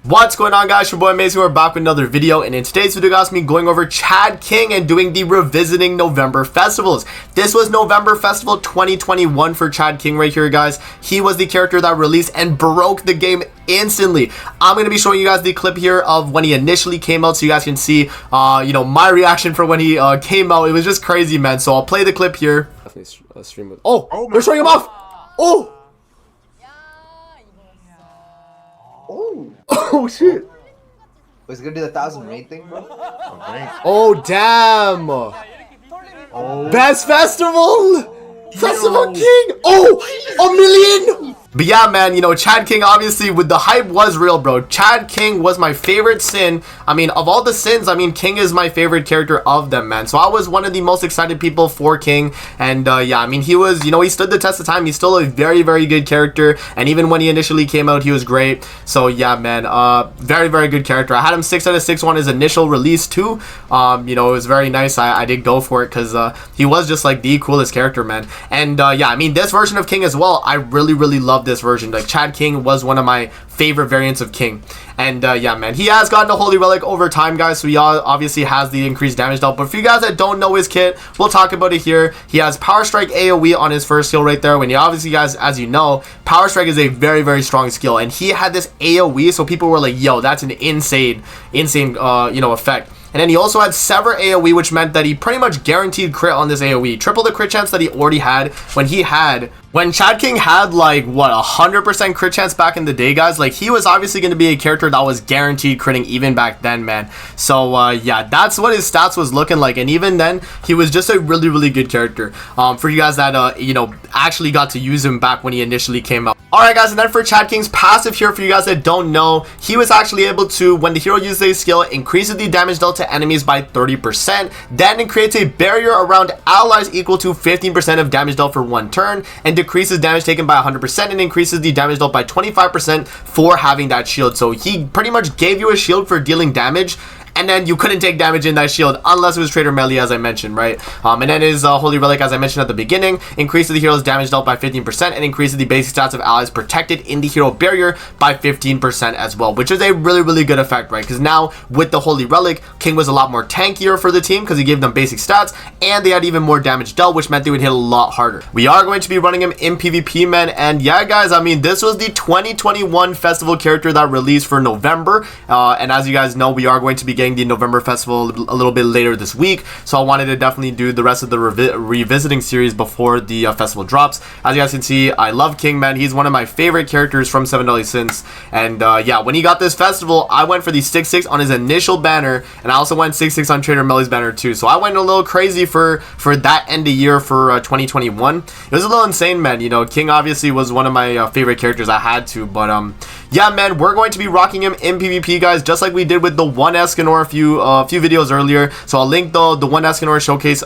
What's going on, guys? Your boy Amazing. We're back with another video, and in today's video, guys, me going over Chad King and doing the revisiting November festivals. This was November Festival 2021 for Chad King right here, guys. He was the character that released and broke the game instantly. I'm going to be showing you guys the clip here of when he initially came out so you guys can see my reaction for when he came out. It was just crazy, man. So I'll play the clip here. Definitely stream with. Oh, they're showing him off. Oh shit. Was it gonna do the 1,000 raid thing, bro? Oh damn. Best festival. Festival King. Oh, 1,000,000. But yeah, man, Chad King, obviously, with the hype was real, bro. Chad King was my favorite sin. I mean, of all the sins, King is my favorite character of them, man. So I was one of the most excited people for King. And yeah, I mean, he was, he stood the test of time. He's still a very, very good character. And even when he initially came out, he was great. So yeah, man, very, very good character. I had him 6 out of 6 on his initial release too. It was very nice. I did go for it because he was just like the coolest character, man. And yeah, I mean, this version of King as well, I really, really love this version. Like, Chad King was one of my favorite variants of King. And yeah, man, he has gotten a holy relic over time, guys, so he obviously has the increased damage dealt. But for you guys that don't know his kit, we'll talk about it here. He has Power Strike AoE on his first skill right there. When you obviously, guys, as you know, Power Strike is a very, very strong skill, and he had this AoE, so people were like, yo, that's an insane effect. And then he also had Sever AoE, which meant that he pretty much guaranteed crit on this AoE. Triple the crit chance that he already had when Chad King had, like, what, 100% crit chance back in the day, guys. Like, he was obviously going to be a character that was guaranteed critting even back then, man. So, yeah, that's what his stats was looking like. And even then, he was just a really, really good character. For you guys that, actually got to use him back when he initially came out. Alright, guys, and then for Chad King's passive here, for you guys that don't know, he was actually able to, when the hero uses a skill, increases the damage dealt to enemies by 30%, then it creates a barrier around allies equal to 15% of damage dealt for 1 turn, and decreases damage taken by 100% and increases the damage dealt by 25% for having that shield. So he pretty much gave you a shield for dealing damage, and then you couldn't take damage in that shield unless it was traitor melee, as I mentioned, right? And then his holy relic, as I mentioned at the beginning, increases the hero's damage dealt by 15% and increases the basic stats of allies protected in the hero barrier by 15% as well, which is a really, really good effect, right? Because now with the holy relic, King was a lot more tankier for the team because he gave them basic stats, and they had even more damage dealt, which meant they would hit a lot harder. We are going to be running him in PvP, man. And yeah, guys, I mean, this was the 2021 festival character that released for November, and as you guys know, we are going to be getting the November festival a little bit later this week, so I wanted to definitely do the rest of the revisiting series before the festival drops. As you guys can see, I love King, man. He's one of my favorite characters from 7 Deadly Sins. And yeah, when he got this festival, I went for the 6/6 on his initial banner, and I also went 6/6 on Trader Melee's banner too. So I went a little crazy for that end of year for 2021. It was a little insane, man. King obviously was one of my favorite characters. I had to, but yeah, man, we're going to be rocking him in PvP, guys, just like we did with the one Escanor a few videos earlier. So I'll link the one Escanor showcase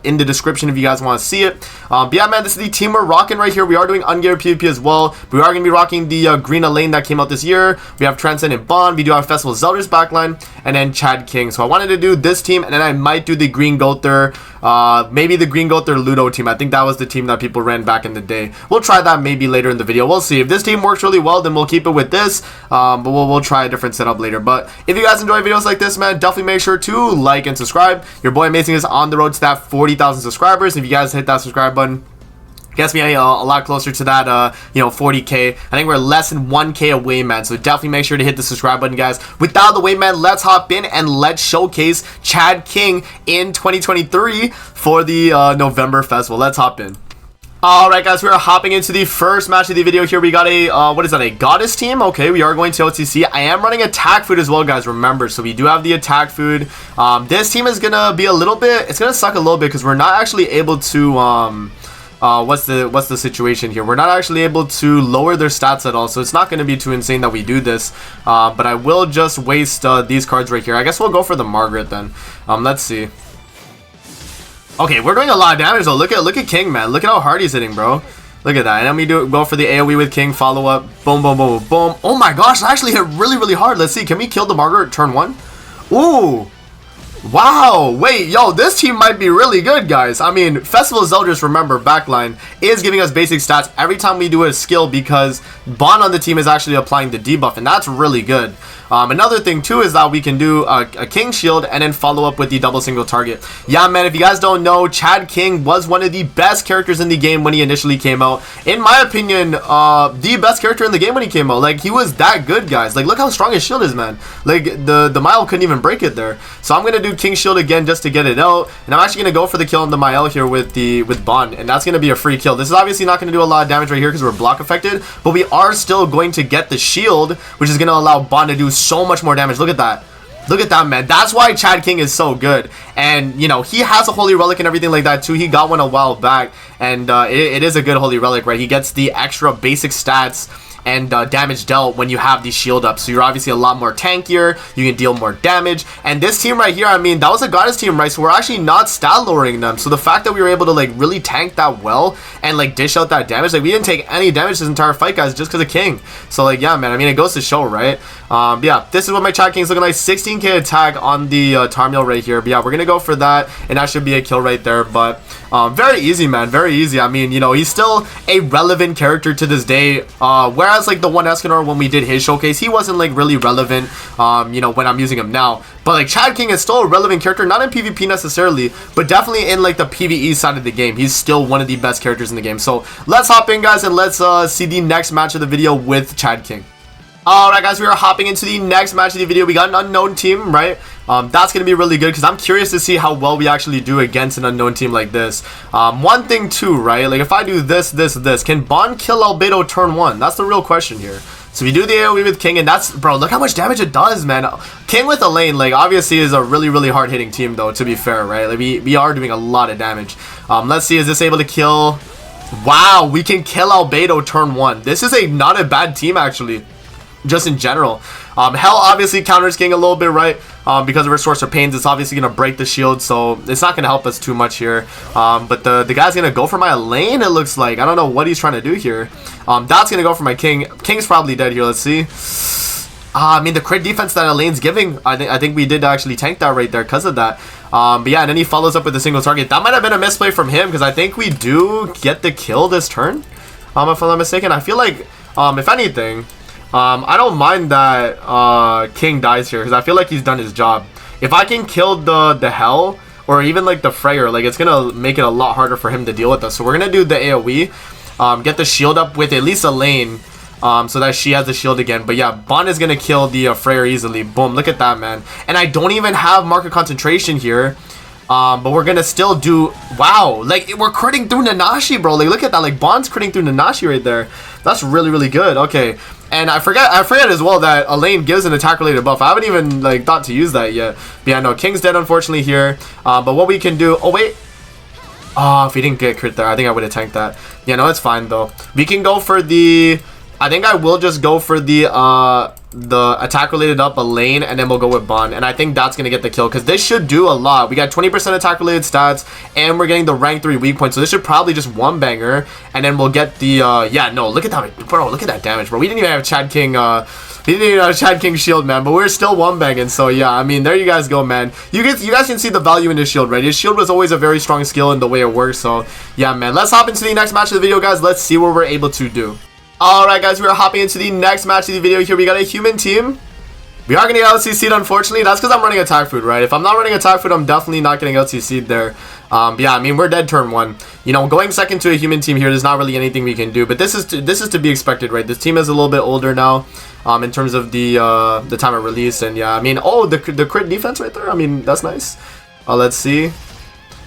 in the description if you guys want to see it. But yeah, man, this is the team we're rocking right here. We are doing ungeared PvP as well. We are going to be rocking the green lane that came out this year. We have Transcendent Bond. We do have Festival Zelda's backline, and then Chad King. So I wanted to do this team, and then I might do the Green Gother, maybe the Green Gother Ludo team. I think that was the team that people ran back in the day. We'll try that maybe later in the video. We'll see. If this team works really well, then we'll keep it with this, but we'll try a different setup later. But if you guys enjoy videos like this, man, definitely make sure to like and subscribe. Your boy Amazing is on the road to that 40,000 subscribers. If you guys hit that subscribe button, gets me a lot closer to that 40k. I think we're less than 1k away, man, so definitely make sure to hit the subscribe button, guys. With out of the way, man, let's hop in and let's showcase Chad King in 2023 for the November festival. Let's hop in. Alright, guys, we are hopping into the first match of the video here. We got a, what is that, a goddess team? Okay, we are going to OTC. I am running attack food as well, guys, remember. So we do have the attack food. This team is going to be a little bit, it's going to suck a little bit because we're not actually able to, what's the situation here? We're not actually able to lower their stats at all, so it's not going to be too insane that we do this. But I will just waste these cards right here. I guess we'll go for the Margaret then. Let's see. Okay, we're doing a lot of damage though. Look at King, man. Look at how hard he's hitting, bro. Look at that. And then we go for the AoE with King, follow up. Boom, boom, boom, boom. Oh my gosh, I actually hit really, really hard. Let's see. Can we kill the Margaret turn 1? Ooh. Wow, wait, yo, this team might be really good, guys. I mean, Festival Zeldris, remember, backline, is giving us basic stats every time we do a skill because Bond on the team is actually applying the debuff, and that's really good. Another thing, too, is that we can do a King Shield and then follow up with the double single target. Yeah, man, if you guys don't know, Chad King was one of the best characters in the game when he initially came out. In my opinion, the best character in the game when he came out. Like, he was that good, guys. Like, look how strong his shield is, man. Like, the Mael couldn't even break it there. So I'm going to do King Shield again just to get it out. And I'm actually going to go for the kill on the Mael here with Bond. And that's going to be a free kill. This is obviously not going to do a lot of damage right here because we're block affected. But we are still going to get the shield, which is going to allow Bond to do so much more damage. Look at that. Look at that, man. That's why Chad King is so good. And, you know, he has a Holy Relic and everything like that, too. He got one a while back. And it is a good Holy Relic, right? He gets the extra basic stats and damage dealt when you have the shield up. So you're obviously a lot more tankier. You can deal more damage. And this team right here, I mean, that was a Goddess team, right? So we're actually not stat lowering them. So the fact that we were able to, like, really tank that well and, like, dish out that damage, like, we didn't take any damage this entire fight, guys, just because of King. So, like, yeah, man, I mean, it goes to show, right? Yeah, this is what my Chad King's looking like. 16k attack on the Tarmiel right here. But yeah, we're gonna go for that, and that should be a kill right there. But very easy, man, very easy. I mean, you know, he's still a relevant character to this day, whereas like the one Escanor, when we did his showcase, he wasn't like really relevant, you know, when I'm using him now. But like Chad King is still a relevant character, not in PvP necessarily, but definitely in like the PvE side of the game. He's still one of the best characters in the game. So let's hop in, guys, and let's see the next match of the video with Chad King. Alright, guys, we are hopping into the next match of the video. We got an unknown team, right? That's going to be really good because I'm curious to see how well we actually do against an unknown team like this. One thing too, right? Like if I do this, can Bond kill Albedo turn 1? That's the real question here. So we do the AoE with King, and that's, bro, look how much damage it does, man. King with Elaine, like, obviously is a really, really hard-hitting team, though, to be fair, right? Like, we are doing a lot of damage. Let's see, is this able to kill? Wow, we can kill Albedo turn 1. This is not a bad team, actually. Just in general. Hell obviously counters King a little bit, right? Because of her Source of Pains, it's obviously going to break the shield, so it's not going to help us too much here. But the guy's going to go for my Elaine, it looks like. I don't know what he's trying to do here. That's going to go for my King. King's probably dead here, let's see. I mean, the crit defense that Elaine's giving, I think we did actually tank that right there because of that. But yeah, and then he follows up with a single target. That might have been a misplay from him because I think we do get the kill this turn, if I'm not mistaken. I feel like, if anything, I don't mind that King dies here because I feel like he's done his job. If I can kill the Hell or even like the Freyr, like it's gonna make it a lot harder for him to deal with us. So we're gonna do the AoE, get the shield up with at least Elaine, so that she has the shield again. But yeah, Bond is gonna kill the Freyr easily. Boom, look at that, man. And I don't even have market concentration here. But we're gonna still do, wow, like we're critting through Nanashi, bro. Like look at that, like Bond's critting through Nanashi right there. That's really, really good. Okay, and I forget as well that Elaine gives an attack related buff. I haven't even like thought to use that yet. But yeah, no, King's dead unfortunately here. But what we can do, oh wait, if he didn't get crit there, I think I would have tanked that. Yeah, no, it's fine though. We can go for the, I think I will just go for the attack related up Elaine, and then we'll go with Bond, and I think that's gonna get the kill because this should do a lot. We got 20% attack related stats, and we're getting the rank 3 weak point, so this should probably just one banger, and then we'll get the yeah, no, look at that, bro, look at that damage, bro. We didn't even have Chad King, we didn't even have Chad King shield, man, but we're still one banging. So yeah, I mean, there you guys go, man. You guys can see the value in his shield, right? His shield was always a very strong skill in the way it works. So yeah, man, let's hop into the next match of the video, guys. Let's see what we're able to do. Alright, guys, we are hopping into the next match of the video here. We got a human team. We are going to get LCC'd, unfortunately. That's because I'm running attack food, right? If I'm not running attack food, I'm definitely not getting LCC'd there. But yeah, I mean, we're dead turn 1. You know, going second to a human team here, there's not really anything we can do. But this is to be expected, right? This team is a little bit older now, in terms of the time of release. And yeah, I mean, oh, the crit defense right there. I mean, that's nice. Let's see.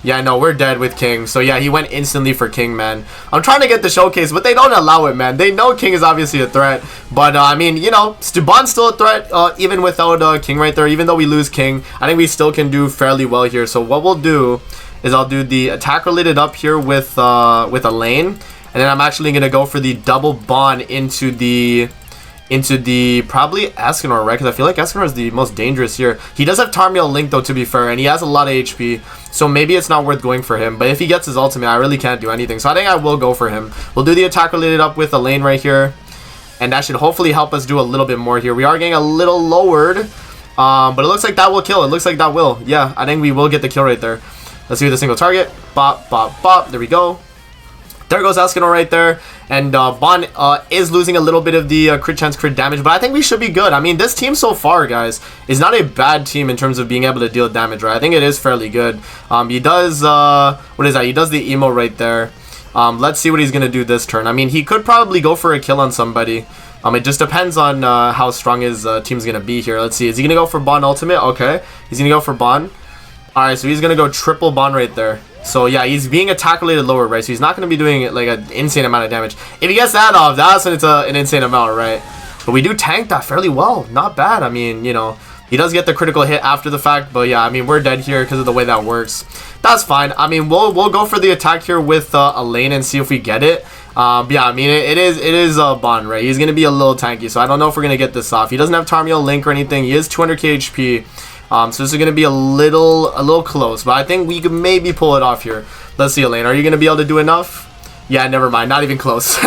Yeah, no, we're dead with King. So yeah, he went instantly for King, man. I'm trying to get the showcase, but they don't allow it, man. They know King is obviously a threat. But I mean, you know, Bond's still a threat, even without King right there. Even though we lose King, I think we still can do fairly well here. So what we'll do is I'll do the attack related up here with Elaine, and then I'm actually gonna go for the double Bond into the probably Escanor, right? Because I feel like Escanor is the most dangerous here. He does have Tarmiel Link though, to be fair, and he has a lot of HP, so maybe it's not worth going for him. But if he gets his ultimate, I really can't do anything, so I think I will go for him. We'll do the attack related up with Elaine right here, and that should hopefully help us do a little bit more here. We are getting a little lowered, But it looks like that will kill. It looks like that will. Yeah, I think we will get the kill right there. Let's see with a single target. Bop, bop, bop. There we go. There goes Escanor right there. And Bon is losing a little bit of the crit chance, crit damage. But I think we should be good. I mean, this team so far, guys, is not a bad team in terms of being able to deal damage, right? I think it is fairly good. He does, what is that? He does the emo right there. Let's see what he's going to do this turn. I mean, he could probably go for a kill on somebody. It just depends on how strong his team's going to be here. Let's see. Is he going to go for Bon ultimate? Okay. He's going to go for Bon. Alright, so he's going to go triple Bon right there. So yeah, he's being attack related lower, right? So he's not going to be doing like an insane amount of damage. If he gets that off, that's when it's an insane amount, right? But we do tank that fairly well. Not bad. I mean, you know, he does get the critical hit after the fact. But yeah, I mean, we're dead here because of the way that works. That's fine. I mean, we'll go for the attack here with Elaine and see if we get it. Yeah, I mean, it is Bon, right? He's going to be a little tanky. So I don't know if we're going to get this off. He doesn't have Tarmiel Link or anything. He is 200k HP. So this is going to be a little close, but I think we could maybe pull it off here. Let's see, Elaine. Are you going to be able to do enough? Yeah, never mind. Not even close.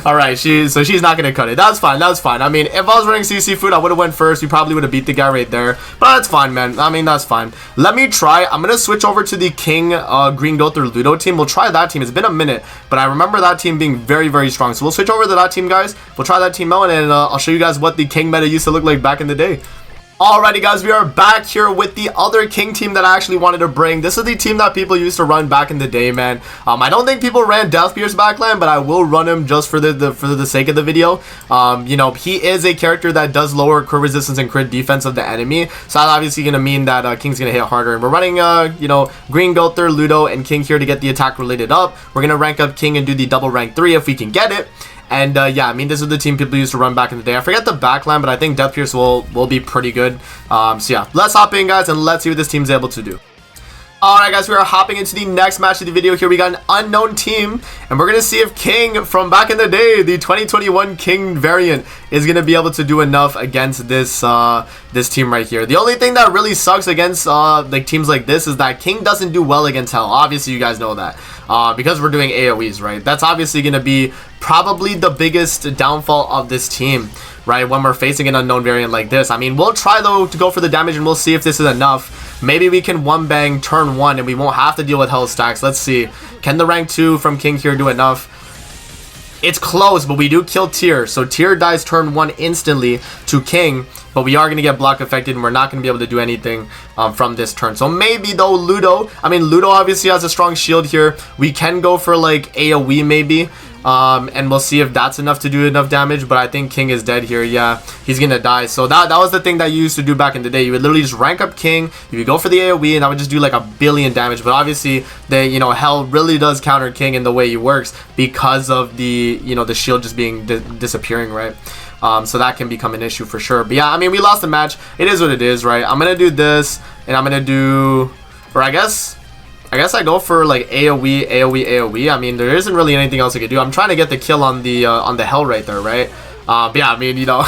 All right, so she's not going to cut it. That's fine. That's fine. I mean, if I was running CC food, I would have went first. We probably would have beat the guy right there. But that's fine, man. I mean, that's fine. Let me try. I'm going to switch over to the King Green Gother Ludo team. We'll try that team. It's been a minute, but I remember that team being very, very strong. So we'll switch over to that team, guys. We'll try that team out, and I'll show you guys what the King meta used to look like back in the day. Alrighty guys, we are back here with the other King team that I actually wanted to bring. This is the team that people used to run back in the day, man. I don't think people ran Deathpierce backline, but I will run him just for the sake of the video. You know, he is a character that does lower crit resistance and crit defense of the enemy, so that's obviously going to mean that King's going to hit harder. And we're running, you know, Green Gother, Ludo, and King here to get the attack related up. We're going to rank up King and do the double rank 3 if we can get it. And yeah, I mean, this is the team people used to run back in the day. I forget the backline, but I think Deathpierce will be pretty good. So yeah, let's hop in, guys, and let's see what this team's able to do. Alright guys, we are hopping into the next match of the video here. We got an unknown team, and we're going to see if King from back in the day, the 2021 King variant, is going to be able to do enough against this this team right here. The only thing that really sucks against like teams like this is that King doesn't do well against Hell. Obviously, you guys know that. Because we're doing AoEs, right? That's obviously going to be probably the biggest downfall of this team, right, when we're facing an unknown variant like this. I mean, we'll try though to go for the damage, and we'll see if this is enough. Maybe we can one bang turn 1 and we won't have to deal with Hell stacks. Let's see. Can the rank 2 from King here do enough? It's close, but we do kill Tyr. So Tyr dies turn 1 instantly to King, but we are going to get block affected, and we're not going to be able to do anything from this turn. So maybe though Ludo, I mean, Ludo obviously has a strong shield here. We can go for like AoE maybe. And we'll see if that's enough to do enough damage, but I think King is dead here. Yeah, he's gonna die. So that was the thing that you used to do back in the day. You would literally just rank up King, you would go for the AoE, and that would just do like a billion damage. But obviously, the, you know, Hell really does counter King in the way he works because of the, you know, the shield just being disappearing, right? So that can become an issue for sure. But yeah, I mean, we lost the match. It is what it is, right? I'm gonna do this, and I'm gonna do, or I guess I go for like AoE. I mean, there isn't really anything else I could do. I'm trying to get the kill on the Hell right there, right? But yeah, I mean, you know,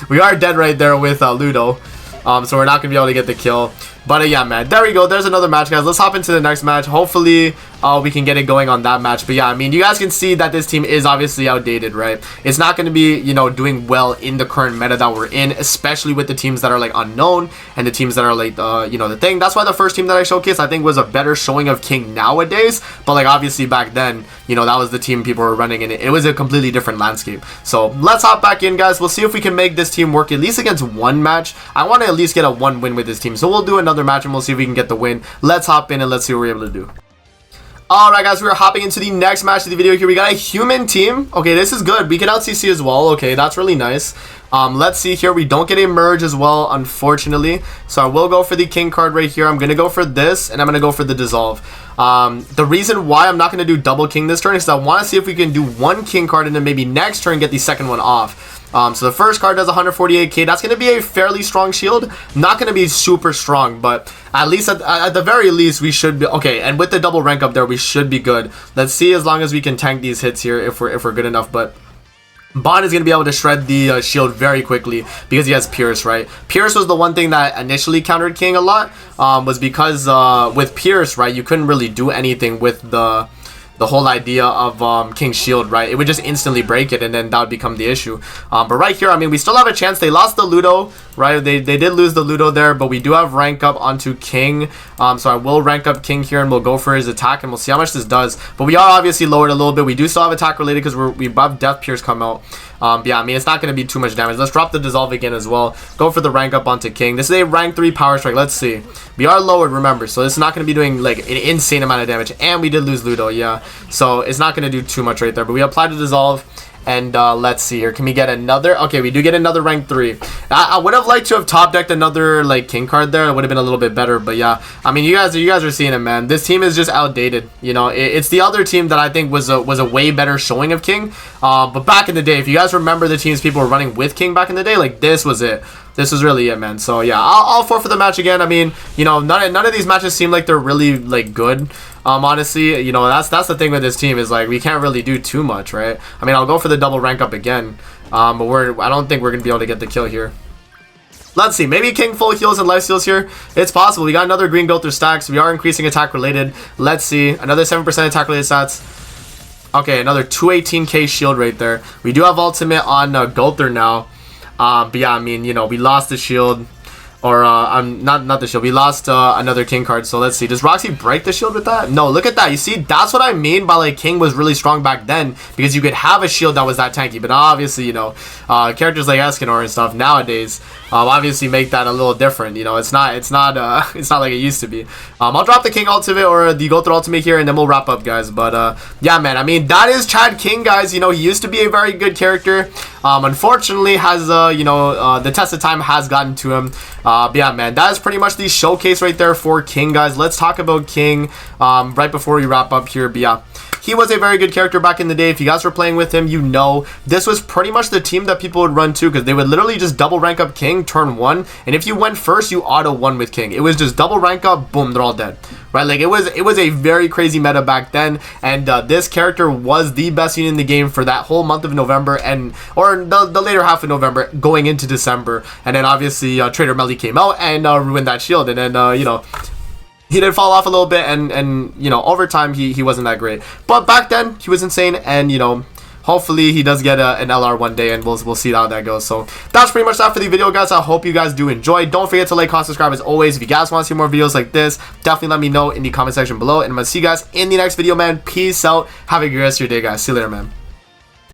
we are dead right there with Ludo. So we're not gonna be able to get the kill. But yeah, man, there we go. There's another match, guys. Let's hop into the next match. Hopefully, we can get it going on that match. But yeah, I mean, you guys can see that this team is obviously outdated, right? It's not going to be, you know, doing well in the current meta that we're in, especially with the teams that are like unknown and the teams that are like, you know, the thing. That's why the first team that I showcased, I think, was a better showing of King nowadays. But like, obviously back then, you know, that was the team people were running, and it was a completely different landscape. So let's hop back in, guys. We'll see if we can make this team work at least against one match. I want to at least get a 1 win with this team. So we'll do another match, and we'll see if we can get the win. Let's hop in and let's see what we're able to do. Alright guys, we are hopping into the next match of the video here. We got a human team. Okay, this is good. We can out CC as well. Okay, that's really nice. Let's see here. We don't get a merge as well, unfortunately. So I will go for the King card right here. I'm going to go for this, and I'm going to go for the dissolve. The reason why I'm not going to do double King this turn is I want to see if we can do 1 King card and then maybe next turn get the second one off. So the first card does 148k. That's going to be a fairly strong shield. Not going to be super strong, but at least at the very least we should be okay. And with the double rank up there, we should be good. Let's see, as long as we can tank these hits here, if we're good enough. But Bon is going to be able to shred the shield very quickly because he has Pierce, right? Pierce was the one thing that initially countered King a lot, was because with Pierce, right, you couldn't really do anything with the whole idea of King's shield, right? It would just instantly break it, and then that would become the issue. But right here, I mean, we still have a chance. They lost the Ludo. right? They did lose the Ludo there, but we do have rank up onto King. So I will rank up King here, and we'll go for his attack, and we'll see how much this does. But we are obviously lowered a little bit. We do still have attack related because we have Death Pierce come out. But yeah, I mean, it's not going to be too much damage. Let's drop the Dissolve again as well. Go for the rank up onto King. This is a rank 3 Power Strike. Let's see. We are lowered, remember, so this is not going to be doing like an insane amount of damage. And we did lose Ludo, yeah. So it's not going to do too much right there. But we applied the Dissolve. And let's see here. Can we get another? Okay, we do get another rank 3. I would have liked to have top decked another like King card there. It would have been a little bit better. But yeah, I mean, you guys are seeing it, man. This team is just outdated. You know, it's the other team that I think was a way better showing of King. But back in the day, if you guys remember the teams people were running with King back in the day, like this was it. This was really it, man. So yeah, I'll forfeit the match again. I mean, you know, none of these matches seem like they're really like good. Honestly, you know, that's the thing with this team is like we can't really do too much, right? I mean, I'll go for the double rank up again, but I don't think we're gonna be able to get the kill here. Let's see, maybe King full heals and life steals here. It's possible. We got another green Gulther stack, so we are increasing attack related. Let's see, another 7% attack related stats. Okay, another 218k shield right there. We do have ultimate on Gulther now. But yeah, I mean, you know, we lost the shield. Or, not the shield. We lost another King card. So let's see. Does Roxy break the shield with that? No, look at that. You see, that's what I mean by, like, King was really strong back then. Because you could have a shield that was that tanky. But obviously, you know, characters like Escanor and stuff nowadays obviously make that a little different. You know, it's not like it used to be. I'll drop the King ultimate or the Gulther ultimate here, and then we'll wrap up, guys. But, yeah, man. I mean, that is Chad King, guys. You know, he used to be a very good character. Unfortunately, has, you know, the test of time has gotten to him. But yeah, man, that is pretty much the showcase right there for King, guys. Let's talk about King right before we wrap up here. But yeah, he was a very good character back in the day. If you guys were playing with him, you know this was pretty much the team that people would run to because they would literally just double rank up King turn 1, and if you went first, you auto 1 with King. It was just double rank up, boom, they're all dead. Right, like it was a very crazy meta back then, and this character was the best unit in the game for that whole month of November or the later half of November going into December, and then obviously Trader Melly came out and ruined that shield, and then you know, he did fall off a little bit, and you know, over time he wasn't that great, but back then he was insane, and you know, hopefully he does get an LR one day, and we'll see how that goes. So that's pretty much that for the video, guys. I hope you guys do enjoy. Don't forget to like, comment, subscribe as always. If you guys want to see more videos like this, definitely let me know in the comment section below, and I'm gonna see you guys in the next video, man. Peace out. Have a great rest of your day, guys. See you later, man.